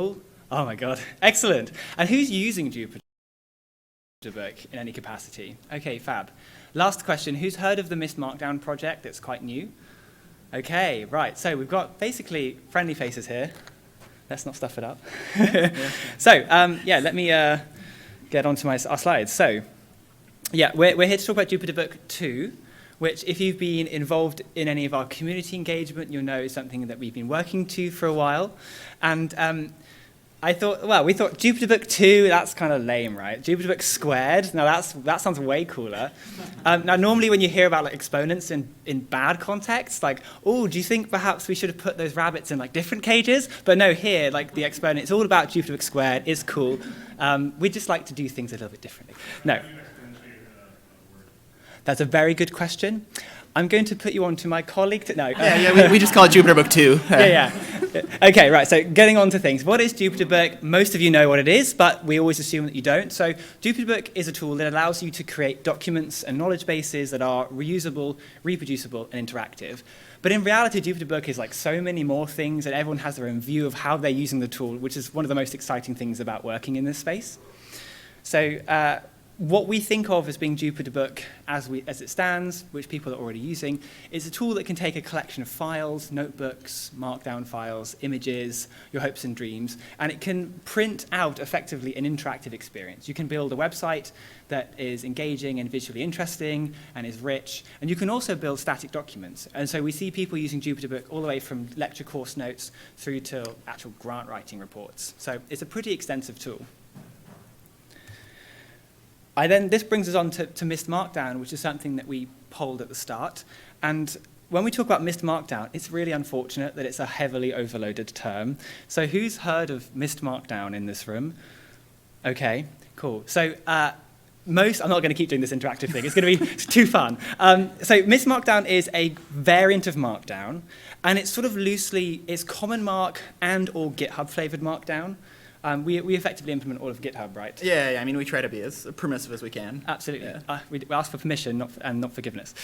Oh my God, excellent. And who's using Jupyter Book in any capacity? Okay, fab. Last question, who's heard of the MyST Markdown project? It's quite new. Okay, right, so we've got basically friendly faces here. Let's not stuff it up. So, yeah, let me get onto our slides. So, yeah, we're here to talk about Jupyter Book 2, which if you've been involved in any of our community engagement, you'll know is something that we've been working to for a while. And I thought, well, we thought Jupyter Book 2, that's kind of lame, right? Jupyter Book squared, now that sounds way cooler. Now, normally when you hear about like exponents in bad contexts, like, oh, do you think perhaps we should have put those rabbits in like different cages? But no, here, like the exponent, it's all about Jupyter Book squared, it's cool. We just like to do things a little bit differently. No. That's a very good question. I'm going to put you on to my colleague. No. Yeah, we just call it Jupyter Book 2. Yeah. Okay, right, so getting on to things. What is Jupyter Book? Most of you know what it is, but we always assume that you don't. So Jupyter Book is a tool that allows you to create documents and knowledge bases that are reusable, reproducible, and interactive. But in reality, Jupyter Book is like so many more things, and everyone has their own view of how they're using the tool, which is one of the most exciting things about working in this space. So what we think of as being Jupyter Book as it stands, which people are already using, is a tool that can take a collection of files, notebooks, markdown files, images, your hopes and dreams, and it can print out effectively an interactive experience. You can build a website that is engaging and visually interesting and is rich, and you can also build static documents. And so we see people using Jupyter Book all the way from lecture course notes through to actual grant writing reports. So it's a pretty extensive tool. This brings us on to MyST Markdown, which is something that we polled at the start. And when we talk about MyST Markdown, it's really unfortunate that it's a heavily overloaded term. So who's heard of MyST Markdown in this room? Okay, cool. So I'm not going to keep doing this interactive thing. It's going to be too fun. So MyST Markdown is a variant of Markdown, and it's sort of loosely, it's Common Mark and or GitHub flavored Markdown. We effectively implement all of GitHub, right? Yeah, I mean, we try to be as permissive as we can. Absolutely. Yeah. We ask for permission and not forgiveness.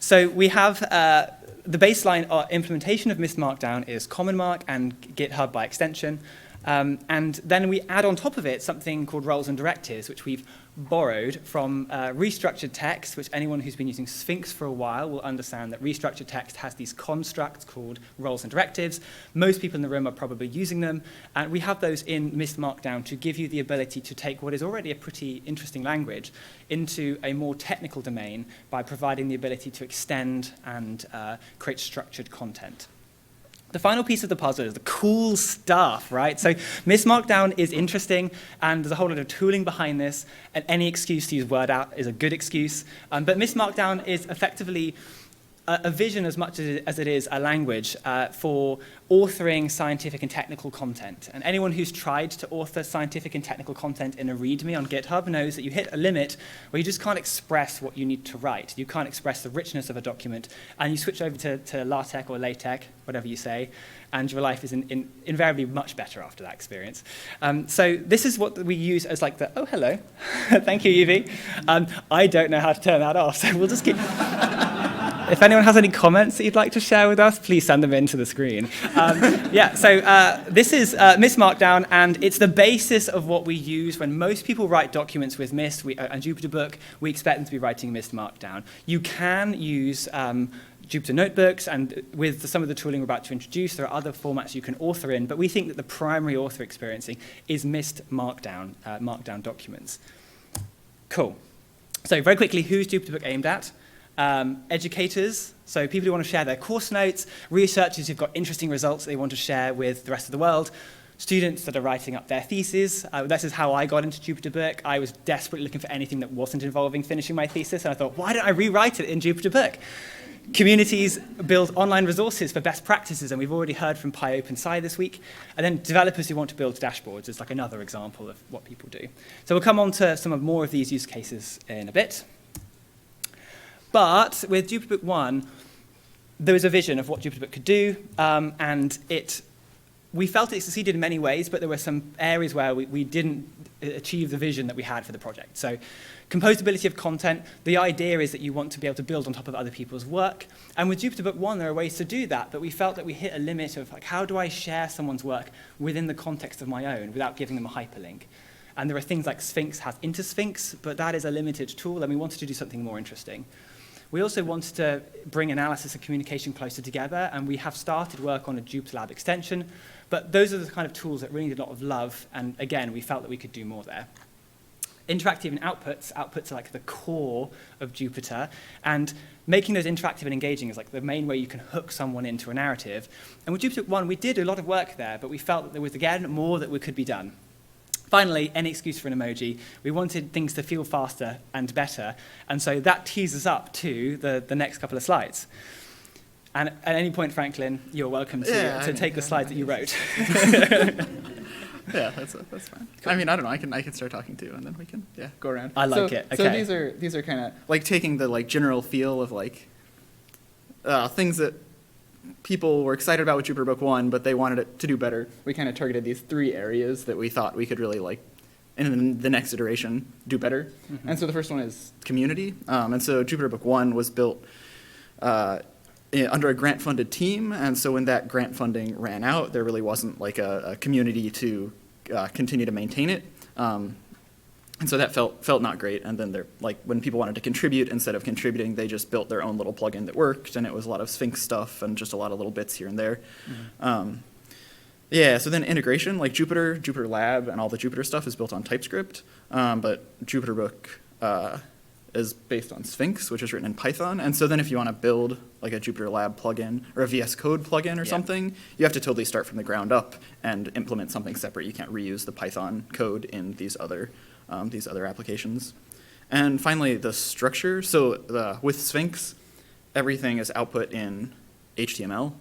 So we have the baseline implementation of MyST Markdown is Common Mark and GitHub by extension. And then we add on top of it something called roles and directives, which we've borrowed from restructured text, which anyone who's been using Sphinx for a while will understand that restructured text has these constructs called roles and directives. Most people in the room are probably using them. And we have those in MyST Markdown to give you the ability to take what is already a pretty interesting language into a more technical domain by providing the ability to extend and create structured content. The final piece of the puzzle is the cool stuff, right? So MyST Markdown is interesting, and there's a whole lot of tooling behind this, and any excuse to use word out is a good excuse. But MyST Markdown is effectively a vision as much as it is a language for authoring scientific and technical content. And anyone who's tried to author scientific and technical content in a README on GitHub knows that you hit a limit where you just can't express what you need to write. You can't express the richness of a document, and you switch over to LaTeX or LaTeX, whatever you say, and your life is invariably much better after that experience. So this is what we use as like the, oh, hello. Thank you, Evie. I don't know how to turn that off, so we'll just keep... If anyone has any comments that you'd like to share with us, please send them into the screen. This is MyST Markdown, and it's the basis of what we use when most people write documents with MyST and Jupyter Book. We expect them to be writing MyST Markdown. You can use Jupyter Notebooks, and with some of the tooling we're about to introduce, there are other formats you can author in, but we think that the primary author experiencing is MyST Markdown, Markdown documents. Cool. So very quickly, who's Jupyter Book aimed at? Educators, so people who want to share their course notes, researchers who've got interesting results they want to share with the rest of the world, students that are writing up their theses. This is how I got into Jupyter Book. I was desperately looking for anything that wasn't involving finishing my thesis, and I thought, why don't I rewrite it in Jupyter Book? Communities build online resources for best practices, and we've already heard from PyOpenSci this week. And then developers who want to build dashboards is like another example of what people do. So we'll come on to some of more of these use cases in a bit. But with Jupyter Book 1, there was a vision of what Jupyter Book could do, and it we felt it succeeded in many ways, but there were some areas where we didn't achieve the vision that we had for the project. So composability of content, the idea is that you want to be able to build on top of other people's work. And with Jupyter Book 1, there are ways to do that, but we felt that we hit a limit of like, how do I share someone's work within the context of my own without giving them a hyperlink? And there are things like Sphinx has intersphinx, but that is a limited tool, and we wanted to do something more interesting. We also wanted to bring analysis and communication closer together, and we have started work on a JupyterLab extension, but those are the kind of tools that really need a lot of love, and again, we felt that we could do more there. Interactive and outputs are like the core of Jupyter, and making those interactive and engaging is like the main way you can hook someone into a narrative. And with Jupyter 1, we did a lot of work there, but we felt that there was, again, more that could be done. Finally, any excuse for an emoji. We wanted things to feel faster and better, and so that tees us up to the next couple of slides. And at any point, Franklin, you're welcome to take the slides that you wrote. Yeah, that's fine. Cool. I mean, I don't know. I can start talking too, and then we can go around. I like it. Okay. So these are kind of like taking the like general feel of like things that people were excited about with Jupyter Book 1, but they wanted it to do better. We kind of targeted these 3 areas that we thought we could really like, in the next iteration, do better. Mm-hmm. And so the first one is community. And so Jupyter Book 1 was built under a grant-funded team, and so when that grant funding ran out, there really wasn't like a community to continue to maintain it. And so that felt not great. And then when people wanted to contribute, instead of contributing, they just built their own little plugin that worked, and it was a lot of Sphinx stuff and just a lot of little bits here and there. Mm-hmm. So then integration, like Jupyter Lab, and all the Jupyter stuff is built on TypeScript, but Jupyter Book is based on Sphinx, which is written in Python. And so then if you want to build like a Jupyter Lab plugin or a VS Code plugin or something, you have to totally start from the ground up and implement something separate. You can't reuse the Python code in these other applications. And finally, the structure. So with Sphinx, everything is output in HTML.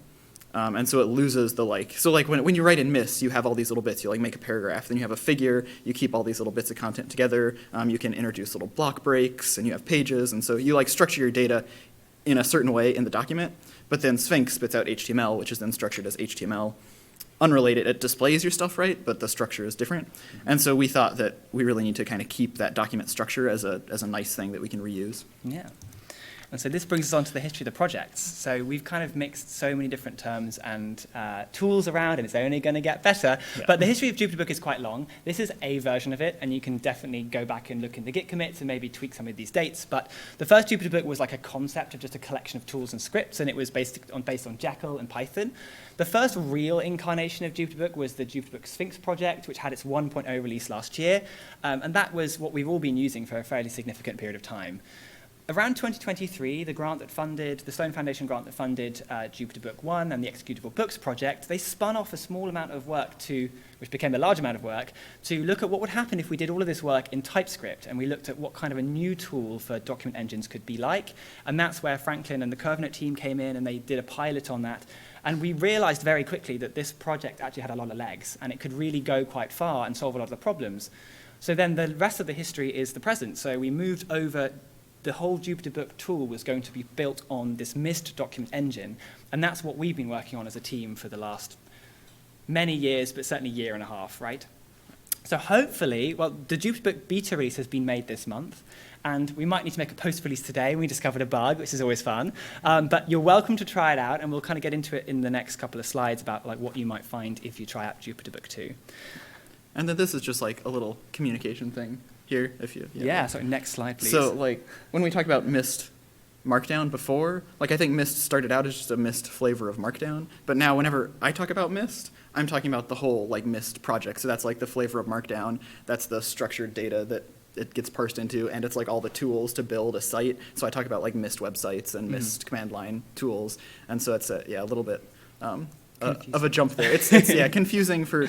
And so it loses the when you write in MyST, you have all these little bits. You like make a paragraph, then you have a figure, you keep all these little bits of content together. You can introduce little block breaks, and you have pages. And so you like structure your data in a certain way in the document. But then Sphinx spits out HTML, which is then structured as HTML. Unrelated, it displays your stuff right, but the structure is different. Mm-hmm. And so we thought that we really need to kind of keep that document structure as a nice thing that we can reuse. Yeah. And so this brings us on to the history of the projects. So we've kind of mixed so many different terms and tools around, and it's only going to get better. Yeah. But the history of Jupyter Book is quite long. This is a version of it, and you can definitely go back and look in the Git commits and maybe tweak some of these dates. But the first Jupyter Book was like a concept of just a collection of tools and scripts, and it was based on Jekyll and Python. The first real incarnation of Jupyter Book was the Jupyter Book Sphinx project, which had its 1.0 release last year, and that was what we've all been using for a fairly significant period of time. Around 2023, the Sloan Foundation grant that funded Jupyter Book 1 and the Executable Books project, they spun off a small amount of work which became a large amount of work, to look at what would happen if we did all of this work in TypeScript, and we looked at what kind of a new tool for document engines could be like, and that's where Franklin and the CurveNet team came in, and they did a pilot on that. And we realized very quickly that this project actually had a lot of legs, and it could really go quite far and solve a lot of the problems. So then the rest of the history is the present. So we moved over. The whole Jupyter Book tool was going to be built on this MyST document engine, and that's what we've been working on as a team for the last many years, but certainly year and a half, right? So hopefully, the Jupyter Book beta release has been made this month, and we might need to make a post-release today. We discovered a bug, which is always fun, but you're welcome to try it out, and we'll kind of get into it in the next couple of slides about like what you might find if you try out Jupyter Book 2. And then this is just like a little communication thing. Here, if you... So next slide, please. So, when we talk about MyST Markdown before, I think MyST started out as just a MyST flavor of Markdown, but now whenever I talk about MyST, I'm talking about the whole, MyST project. So that's, the flavor of Markdown. That's the structured data that it gets parsed into, and it's, all the tools to build a site. So I talk about, MyST websites and MyST command line tools, and so it's, a little bit... of a jump there. It's confusing for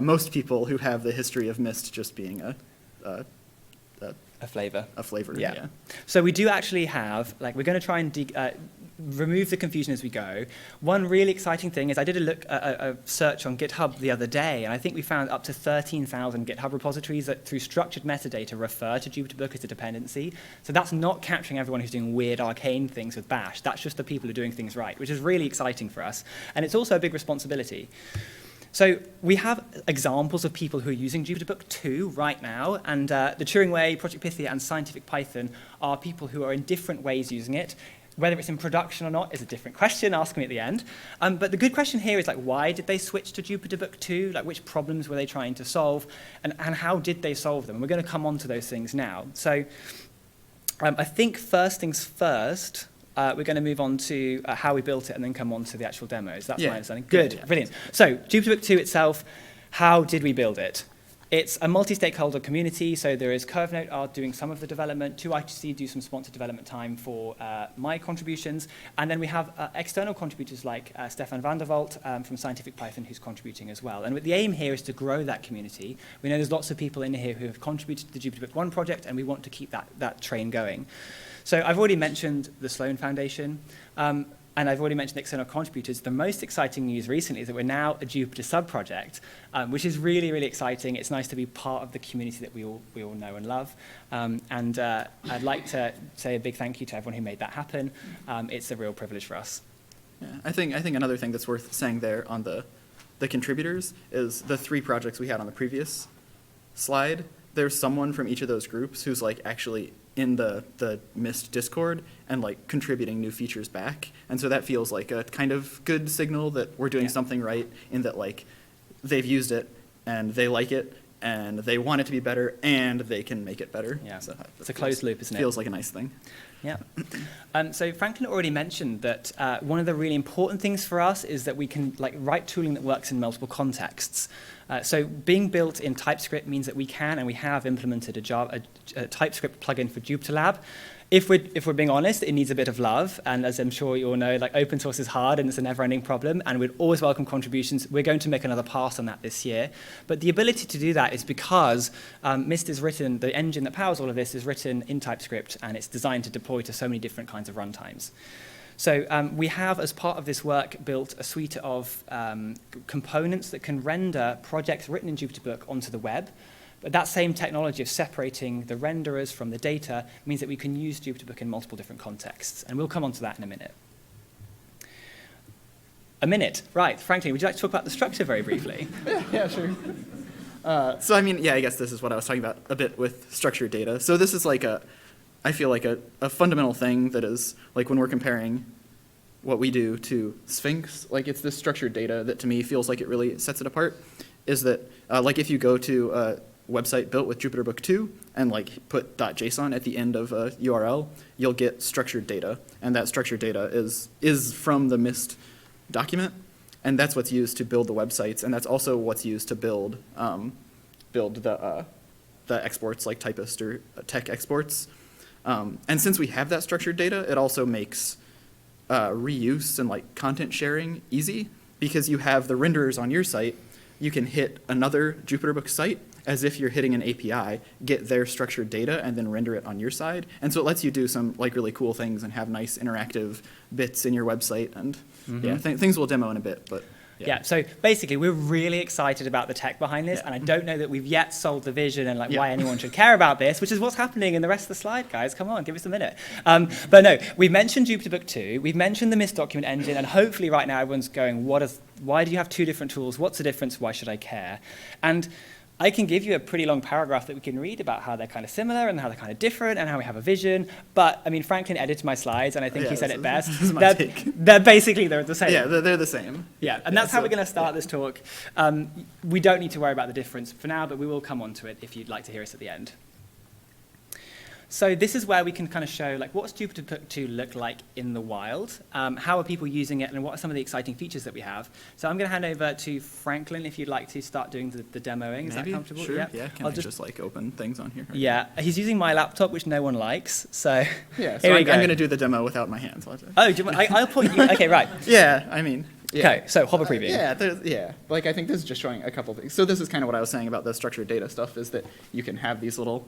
most people who have the history of MyST just being a flavor. A flavor, yeah. So we do actually have, we're going to try and remove the confusion as we go. One really exciting thing is I did a search on GitHub the other day, and I think we found up to 13,000 GitHub repositories that, through structured metadata, refer to Jupyter Book as a dependency. So that's not capturing everyone who's doing weird arcane things with Bash. That's just the people who are doing things right, which is really exciting for us. And it's also a big responsibility. So we have examples of people who are using Jupyter Book 2 right now, and the Turing Way, Project Pythia, and Scientific Python are people who are in different ways using it. Whether it's in production or not is a different question, ask me at the end. But the good question here is, like, why did they switch to Jupyter Book 2? Like, which problems were they trying to solve, and how did they solve them? And we're going to come on to those things now. So I think first things first, we're going to move on to how we built it and then come on to the actual demos. That's my understanding. Good, brilliant. So Jupyter Book 2 itself, how did we build it? It's a multi-stakeholder community, so there is CurveNote are doing some of the development, 2ITC do some sponsored development time for my contributions, and then we have external contributors like Stefan van der Walt from Scientific Python who's contributing as well. And the aim here is to grow that community. We know there's lots of people in here who have contributed to the Jupyter Book 1 project, and we want to keep that train going. So I've already mentioned the Sloan Foundation, and I've already mentioned external contributors. The most exciting news recently is that we're now a Jupyter sub-project, which is really, really exciting. It's nice to be part of the community that we all know and love. I'd like to say a big thank you to everyone who made that happen. It's a real privilege for us. Yeah, I think another thing that's worth saying there on the contributors is the 3 projects we had on the previous slide. There's someone from each of those groups who's like actually in the MyST Discord and like contributing new features back. And so that feels like a kind of good signal that we're doing something right, in that like they've used it and they like it and they want it to be better and they can make it better. Yeah, so it's a closed loop, isn't it? Feels like a nice thing. Yeah. So Franklin already mentioned that one of the really important things for us is that we can write tooling that works in multiple contexts. So being built in TypeScript means that we can and we have implemented a TypeScript plugin for JupyterLab. If we're being honest, it needs a bit of love, and as I'm sure you all know, like, open source is hard and it's a never-ending problem, and we'd always welcome contributions. We're going to make another pass on that this year. But the ability to do that is because MyST is written, the engine that powers all of this is written in TypeScript, and it's designed to deploy to so many different kinds of runtimes. So we have, as part of this work, built a suite of components that can render projects written in Jupyter Book onto the web. But that same technology of separating the renderers from the data means that we can use Jupyter Book in multiple different contexts. And we'll come on to that in a minute. A minute, right. Franklin, would you like to talk about the structure very briefly? Yeah, sure. So I mean, yeah, I guess this is what I was talking about a bit with structured data. So this is like I feel like a fundamental thing that is, like, when we're comparing what we do to Sphinx, like, it's this structured data that to me feels like it really sets it apart, is that, like, if you go to a website built with Jupyter Book 2 and like put .json at the end of a URL, you'll get structured data, and that structured data is from the MyST document, and that's what's used to build the websites, and that's also what's used to build the exports, like typist or tech exports. And since we have that structured data, it also makes reuse and like content sharing easy, because you have the renderers on your site. You can hit another Jupyter Book site as if you're hitting an API, get their structured data, and then render it on your side. And so it lets you do some like really cool things and have nice interactive bits in your website. And yeah, things we'll demo in a bit, but. Yeah, so basically we're really excited about the tech behind this, and I don't know that we've yet sold the vision and why anyone should care about this, which is what's happening in the rest of the slide, guys. Come on, give us a minute. But no, we've mentioned Jupyter Book 2, we've mentioned the MyST document engine, and hopefully right now everyone's going, why do you have 2 different tools? What's the difference? Why should I care? And I can give you a pretty long paragraph that we can read about how they're kind of similar and how they're kind of different and how we have a vision. But, I mean, Franklin edited my slides, and I think he said it best. This is my take. They're basically the same. Yeah, they're the same. Yeah, and that's how we're going to start this talk. We don't need to worry about the difference for now, but we will come on to it if you'd like to hear us at the end. So this is where we can kind of show, like, what's Jupyter Book 2 look like in the wild? How are people using it, and what are some of the exciting features that we have? So I'm going to hand over to Franklin if you'd like to start doing the demoing. Is that comfortable? Sure. Yep. Yeah. Can I just like open things on here? Yeah. He's using my laptop, which no one likes. So yeah. So I'm going to do the demo without my hands. Oh, do you want, I'll point you. Okay, right. Yeah. I mean. Yeah. Okay. So hover preview. Yeah. Like, I think this is just showing a couple things. So this is kind of what I was saying about the structured data stuff, is that you can have these little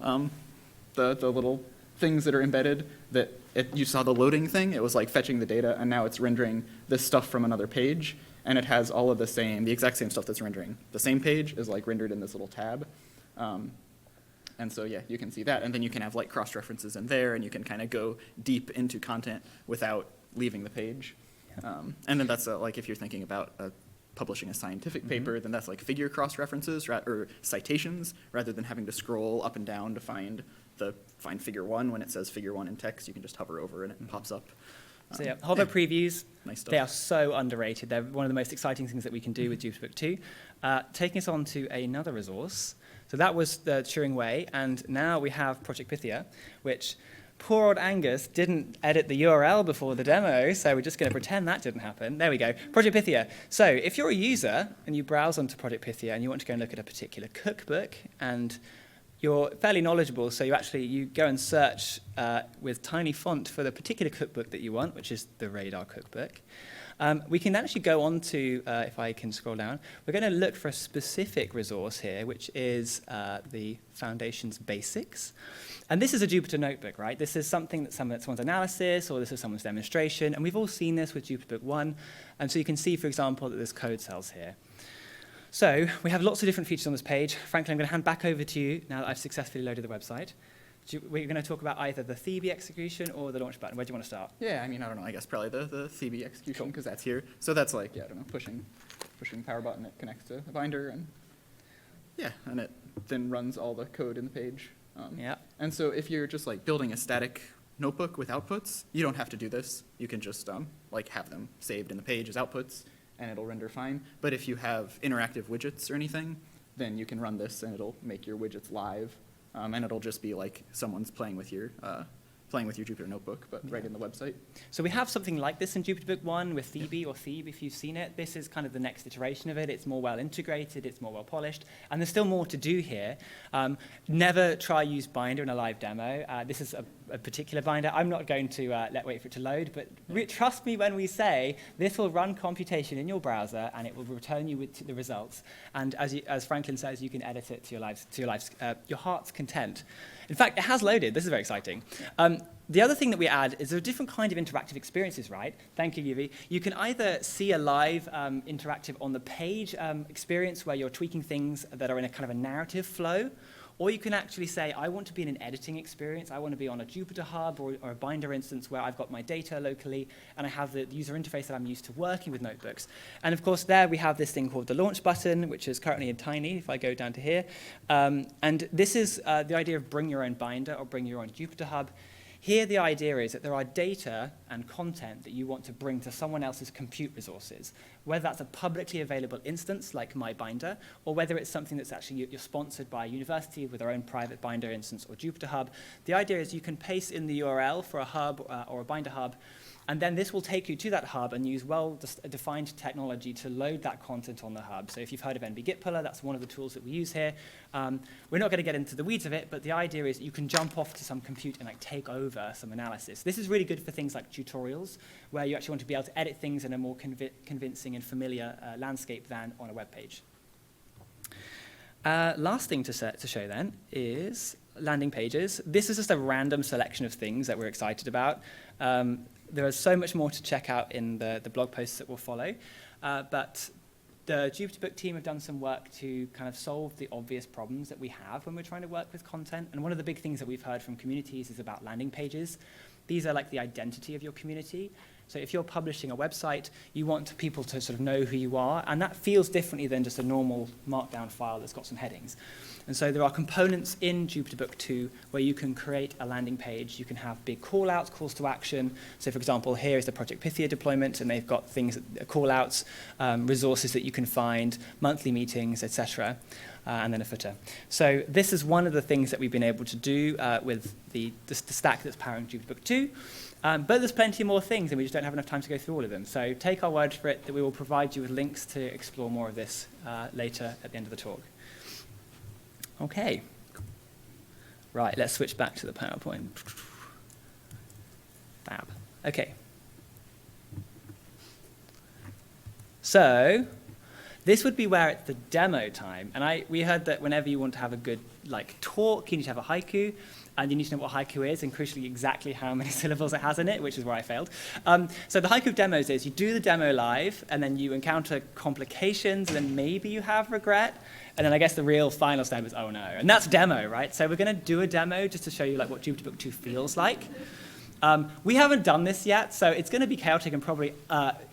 the little things that are embedded that you saw the loading thing. It was like fetching the data, and now it's rendering this stuff from another page, and it has all of the exact same stuff that's rendering. The same page is like rendered in this little tab. And so yeah, you can see that, and then you can have like cross-references in there, and you can kind of go deep into content without leaving the page. And then that's like if you're thinking about publishing a scientific paper, then that's like figure cross-references or citations, rather than having to scroll up and down to find figure 1 when it says figure 1 in text. You can just hover over and it pops up. So yeah, hover previews, nice stuff. They are so underrated. They're one of the most exciting things that we can do with Jupyter Book 2. Taking us on to another resource. So that was the Turing Way, and now we have Project Pythia, which poor old Angus didn't edit the URL before the demo, so we're just going to pretend that didn't happen. There we go, Project Pythia. So if you're a user and you browse onto Project Pythia and you want to go and look at a particular cookbook, and you're fairly knowledgeable, so you go and search with tiny font for the particular cookbook that you want, which is the Radar cookbook. We can actually go on to, if I can scroll down, we're going to look for a specific resource here, which is the Foundations Basics. And this is a Jupyter notebook, right? This is something that someone's analysis, or this is someone's demonstration, and we've all seen this with Jupyter Book 1. And so you can see, for example, that there's code cells here. So we have lots of different features on this page. Frankly, I'm going to hand back over to you now that I've successfully loaded the website. We're going to talk about either the Thebe execution or the launch button. Where do you want to start? Yeah, I mean, I don't know. I guess probably the Thebe execution, because that's here. So that's like, yeah, I don't know, pushing power button, it connects to a binder, and yeah, and it then runs all the code in the page. Yeah. And so if you're just like building a static notebook with outputs, you don't have to do this. You can just like have them saved in the page as outputs, and it'll render fine. But if you have interactive widgets or anything, then you can run this, and it'll make your widgets live, and it'll just be like someone's playing with your Jupyter notebook, but right in the website. So we have something like this in Jupyter Book 1 with Thebe or Thebe, if you've seen it. This is kind of the next iteration of it. It's more well integrated, it's more well polished, and there's still more to do here. Never try use Binder in a live demo. This is a particular binder. I'm not going to wait for it to load, but trust me when we say this will run computation in your browser, and it will return you with the results. And as Franklin says, you can edit it to your heart's content. In fact, it has loaded. This is very exciting. The other thing that we add is there are different kind of interactive experiences, right? Thank you, Yuvi. You can either see a live interactive on the page experience where you're tweaking things that are in a kind of a narrative flow, or you can actually say, I want to be in an editing experience. I want to be on a Jupyter Hub or a Binder instance where I've got my data locally and I have the user interface that I'm used to working with notebooks. And of course, there we have this thing called the launch button, which is currently in tiny, if I go down to here. And this is the idea of bring your own Binder or bring your own Jupyter Hub. Here, the idea is that there are data and content that you want to bring to someone else's compute resources, whether that's a publicly available instance like MyBinder, or whether it's something that's actually you're sponsored by a university with their own private Binder instance or Jupyter Hub. The idea is you can paste in the URL for a hub or a Binder hub, and then this will take you to that hub and use well-defined technology to load that content on the hub. So if you've heard of NB Gitpuller, that's one of the tools that we use here. We're not going to get into the weeds of it, but the idea is you can jump off to some compute and take over some analysis. This is really good for things like tutorials, where you actually want to be able to edit things in a more convincing and familiar landscape than on a web page. Last thing to show then is landing pages. This is just a random selection of things that we're excited about. There is so much more to check out in the blog posts that will follow, but the Jupyter Book team have done some work to kind of solve the obvious problems that we have when we're trying to work with content. And one of the big things that we've heard from communities is about landing pages. These are like the identity of your community. So if you're publishing a website, you want people to sort of know who you are, and that feels differently than just a normal Markdown file that's got some headings. And so there are components in Jupyter Book 2 where you can create a landing page. You can have big call-outs, calls to action. So for example, here is the Project Pythia deployment, and they've got things, call-outs, resources that you can find, monthly meetings, etc., and then a footer. So this is one of the things that we've been able to do with the stack that's powering Jupyter Book 2. But there's plenty more things, and we just don't have enough time to go through all of them. So take our word for it that we will provide you with links to explore more of this later at the end of the talk. Okay. Right, let's switch back to the PowerPoint. Fab. Okay. So this would be where it's the demo time. And we heard that whenever you want to have a good talk, you need to have a haiku. And you need to know what haiku is, and crucially exactly how many syllables it has in it, which is where I failed. So the haiku of demos is you do the demo live, and then you encounter complications, and then maybe you have regret. And then I guess the real final step is, oh no. And that's demo, right? So we're going to do a demo just to show you what Jupyter Book 2 feels like. We haven't done this yet, so it's going to be chaotic and probably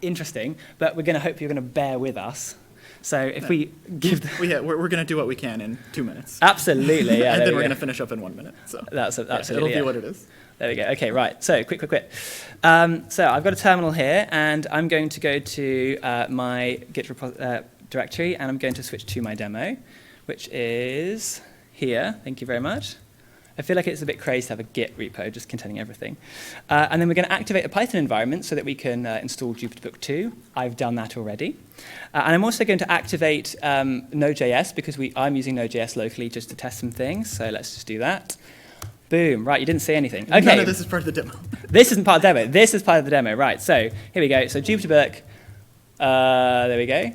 interesting, but we're going to hope you're going to bear with us. So if we give them... We're going to do what we can in 2 minutes. Absolutely, yeah. And then we're going to finish up in 1 minute. So That's absolutely it'll be what it is. There we go. Okay, right. So quick. So I've got a terminal here, and I'm going to go to my Git directory, and I'm going to switch to my demo, which is here. Thank you very much. I feel like it's a bit crazy to have a Git repo just containing everything. And then we're going to activate a Python environment so that we can install Jupyter Book 2. I've done that already. And I'm also going to activate Node.js because I'm using Node.js locally just to test some things. So let's just do that. Boom. Right, you didn't say anything. Okay. None of this is part of the demo. This isn't part of the demo. This is part of the demo. Right, so here we go. So Jupyter Book. There we go.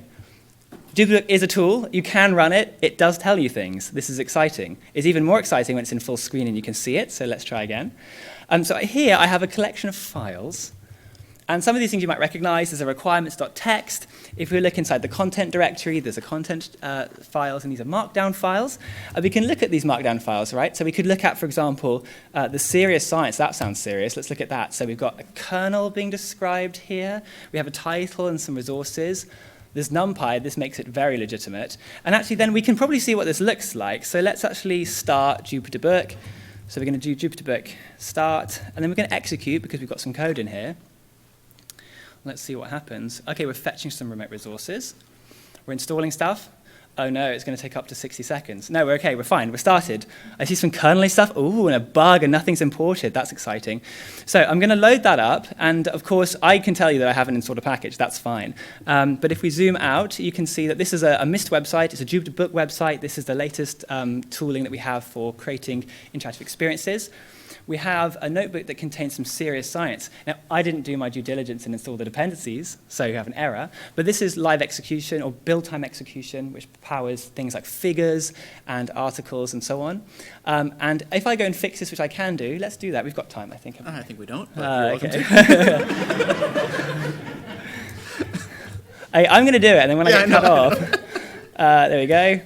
Jupyter Book is a tool. You can run it. It does tell you things. This is exciting. It's even more exciting when it's in full screen and you can see it. So let's try again. So here I have a collection of files. And some of these things you might recognize. There's a requirements.txt. If we look inside the content directory, there's a content files, and these are Markdown files. We can look at these Markdown files, right? So we could look at, for example, the serious science. That sounds serious. Let's look at that. So we've got a kernel being described here. We have a title and some resources. There's NumPy. This makes it very legitimate. And actually, then we can probably see what this looks like. So let's actually start Jupyter Book. So we're going to do Jupyter Book start, and then we're going to execute because we've got some code in here. Let's see what happens. OK, we're fetching some remote resources. We're installing stuff. Oh, no, it's going to take up to 60 seconds. No, we're OK. We're fine. We're started. I see some kernel stuff. Ooh, and a bug, and nothing's imported. That's exciting. So I'm going to load that up. And, of course, I can tell you that I haven't installed a package. That's fine. But if we zoom out, you can see that this is a MyST website. It's a Jupyter Book website. This is the latest tooling that we have for creating interactive experiences. We have a notebook that contains some serious science. Now, I didn't do my due diligence and install the dependencies, so you have an error. But this is live execution or build-time execution, which powers things like figures and articles and so on. And if I go and fix this, which I can do, let's do that. We've got time, I think. I think we don't, but you're welcome to. I'm going to do it, and then when I get cut off, there we go.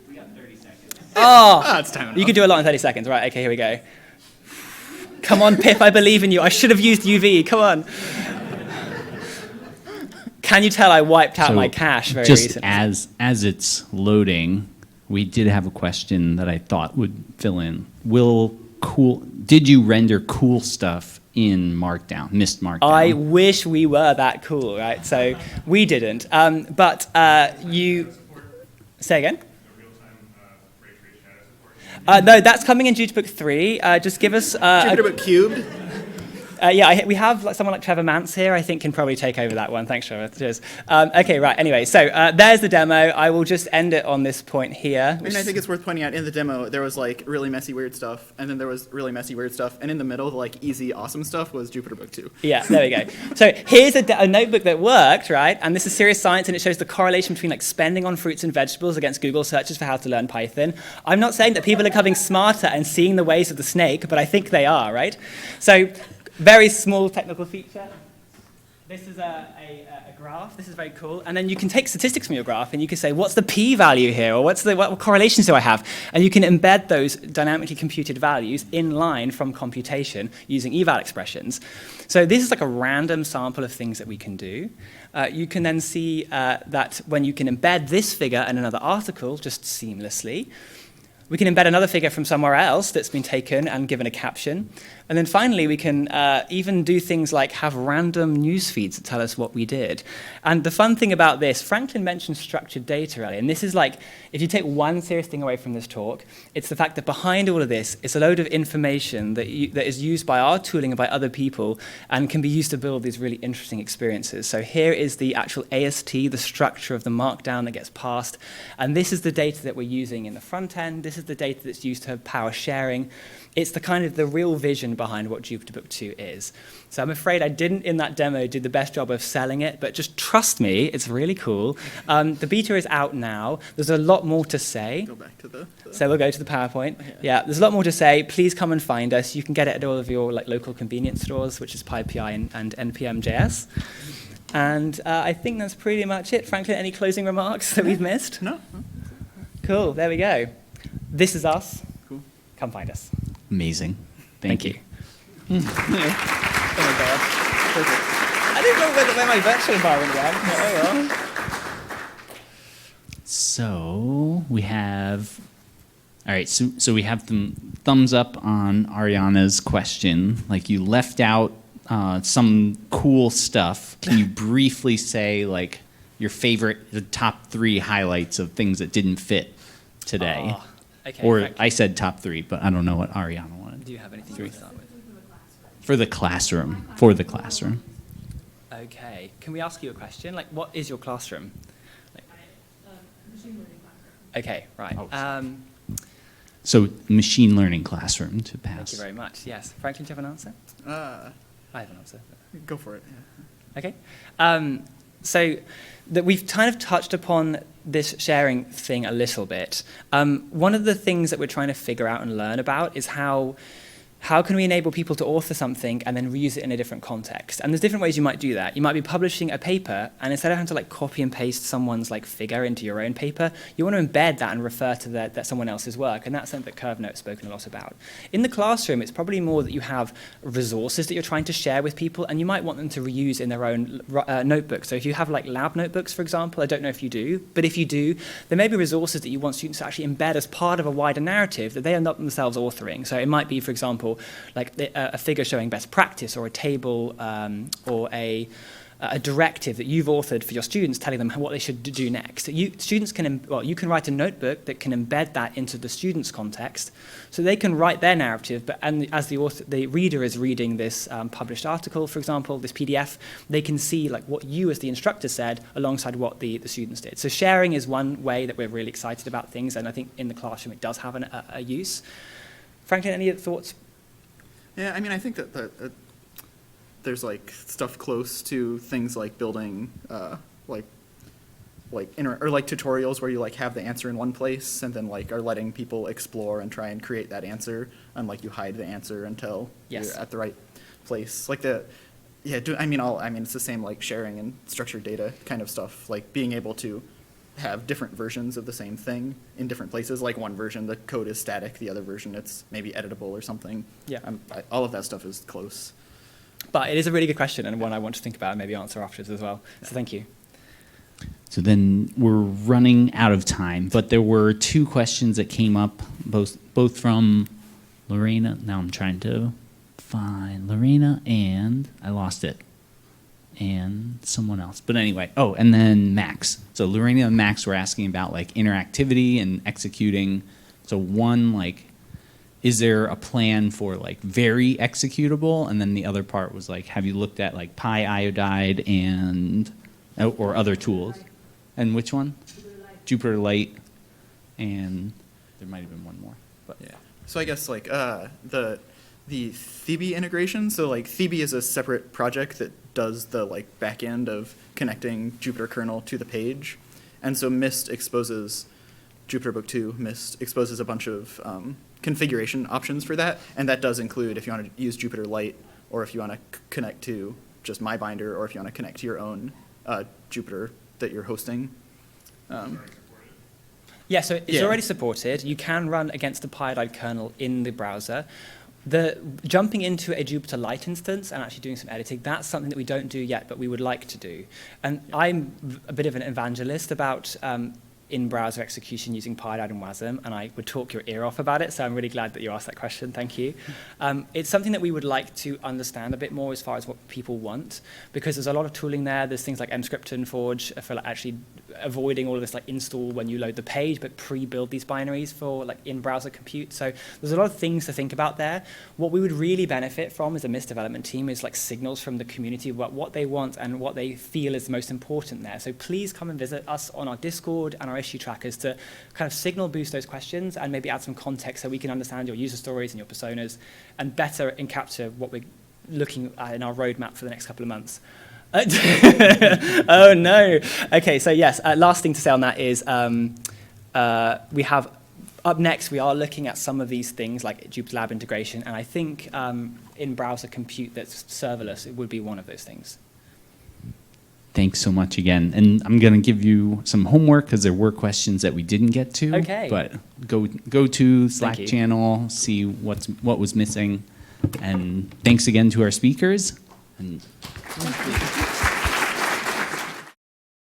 We got 30 seconds. Oh, It's time enough. you can do a lot in 30 seconds. Right, OK, here we go. Come on, Pip, I believe in you. I should have used UV. Come on. Can you tell I wiped out my cache very recently? Just as it's loading, we did have a question that I thought would fill in. Did you render cool stuff in Markdown, MyST Markdown? I wish we were that cool, right? So we didn't. But you... Say again? No, that's coming in Jupyter Book 3. Just give us... Jupyter Book cubed. We have someone like Trevor Mance here, I think, can probably take over that one. Thanks, Trevor. Cheers. OK, right. Anyway, so there's the demo. I will just end it on this point here. I think it's worth pointing out in the demo, there was like really messy, weird stuff, and then there was really messy, weird stuff, and in the middle, the like easy, awesome stuff was Jupyter Book 2. Yeah, there we go. So here's a notebook that worked, right? And this is serious science, and it shows the correlation between like spending on fruits and vegetables against Google searches for how to learn Python. I'm not saying that people are becoming smarter and seeing the ways of the snake, but I think they are, right? So very small technical feature. This is a graph. This is very cool. And then you can take statistics from your graph, and you can say, what's the p-value here? Or what correlations do I have? And you can embed those dynamically computed values in line from computation using eval expressions. So this is like a random sample of things that we can do. You can then see that when you can embed this figure in another article just seamlessly, we can embed another figure from somewhere else that's been taken and given a caption. And then finally, we can even do things like have random news feeds that tell us what we did. And the fun thing about this, Franklin mentioned structured data earlier. And this is like, if you take one serious thing away from this talk, it's the fact that behind all of this is a load of information that is used by our tooling and by other people and can be used to build these really interesting experiences. So here is the actual AST, the structure of the Markdown that gets passed. And this is the data that we're using in the front end. This is the data that's used to power sharing. It's the kind of the real vision behind what Jupyter Book 2 is. So I'm afraid I didn't, in that demo, do the best job of selling it, but just trust me, it's really cool. The beta is out now. There's a lot more to say. Go back to the... So we'll go to the PowerPoint. Yeah, there's a lot more to say. Please come and find us. You can get it at all of your local convenience stores, which is PyPI and NPM.js. And I think that's pretty much it. Franklin, any closing remarks that we've missed? No. Cool, there we go. This is us. Cool. Come find us. Amazing. Thank you. Oh my god. Perfect. I didn't know where my virtual environment went. Oh well. So we have, all right, so we have the thumbs up on Ariana's question. Like, you left out some cool stuff. Can you briefly say, like, your favorite, the top 3 highlights of things that didn't fit today? Okay, or I said top 3, but I don't know what Ariana wanted. Do you have anything to start with? For the classroom. For the classroom. Okay. Can we ask you a question? Like, what is your classroom? Like, Machine learning classroom. okay, right. Oh, So machine learning classroom to pass. Thank you very much. Yes. Franklin, do you have an answer? I have an answer. Go for it. Yeah. Okay. So we've kind of touched upon this sharing thing a little bit. One of the things that we're trying to figure out and learn about is how can we enable people to author something and then reuse it in a different context? And there's different ways you might do that. You might be publishing a paper, and instead of having to like copy and paste someone's like figure into your own paper, you want to embed that and refer to that someone else's work. And that's something that CurveNote's spoken a lot about. In the classroom, it's probably more that you have resources that you're trying to share with people, and you might want them to reuse in their own notebook. So if you have like lab notebooks, for example, I don't know if you do, but if you do, there may be resources that you want students to actually embed as part of a wider narrative that they are not themselves authoring. So it might be, for example, like a figure showing best practice, or a table, or a directive that you've authored for your students, telling them what they should do next. So you can write a notebook that can embed that into the student's context, so they can write their narrative. And as the reader is reading this published article, for example, this PDF, they can see like what you as the instructor said alongside what the students did. So sharing is one way that we're really excited about things, and I think in the classroom it does have a use. Franklin, any thoughts? Yeah, I mean, I think that there's like stuff close to things like building like tutorials where you like have the answer in one place and then like are letting people explore and try and create that answer, and like you hide the answer until Yes. you're at the right place. Like it's the same like sharing and structured data kind of stuff, like being able to have different versions of the same thing in different places. Like one version, the code is static. The other version, it's maybe editable or something. Yeah. All of that stuff is close. But it is a really good question, and one I want to think about and maybe answer afterwards as well. So thank you. So then we're running out of time, but there were 2 questions that came up, both from Lorena. Now I'm trying to find Lorena, and I lost it. And someone else. But anyway, and then Max. So Lorena and Max were asking about like interactivity and executing. So one, like, is there a plan for like very executable? And then the other part was like, have you looked at like PyIodide and or other tools? And which one? Jupyter Light. And there might have been one more. But Yeah. So I guess like the Thebe integration. So like Thebe is a separate project that does the like back end of connecting Jupyter kernel to the page, and so MyST exposes Jupyter Book 2. MyST exposes a bunch of configuration options for that, and that does include if you want to use Jupyter Light, or if you want to connect to just MyBinder, or if you want to connect to your own Jupyter that you're hosting. Yeah, so it's Yeah. already supported. You can run against the PyIodide kernel in the browser. The jumping into a Jupyter Light instance and actually doing some editing, that's something that we don't do yet, but we would like to do. And I'm a bit of an evangelist about in-browser execution using PyIodide and WASM, and I would talk your ear off about it, so I'm really glad that you asked that question. Thank you. It's something that we would like to understand a bit more as far as what people want, because there's a lot of tooling there. There's things like mscript and Forge for like actually avoiding all of this like install when you load the page, but pre-build these binaries for like in-browser compute. So there's a lot of things to think about there. What we would really benefit from as a MyST development team is like signals from the community about what they want and what they feel is most important there. So please come and visit us on our Discord and our issue trackers to kind of signal boost those questions and maybe add some context so we can understand your user stories and your personas and better encapture what we're looking at in our roadmap for the next couple of months. Oh no. Okay, so yes, last thing to say on that is we have, up next we are looking at some of these things like Jupyter Lab integration, and I think in-browser compute that's serverless, it would be one of those things. thanks so much again. And I'm going to give you some homework because there were questions that we didn't get to. Okay. But go to Slack channel, see what was missing. And thanks again to our speakers. And Thank you.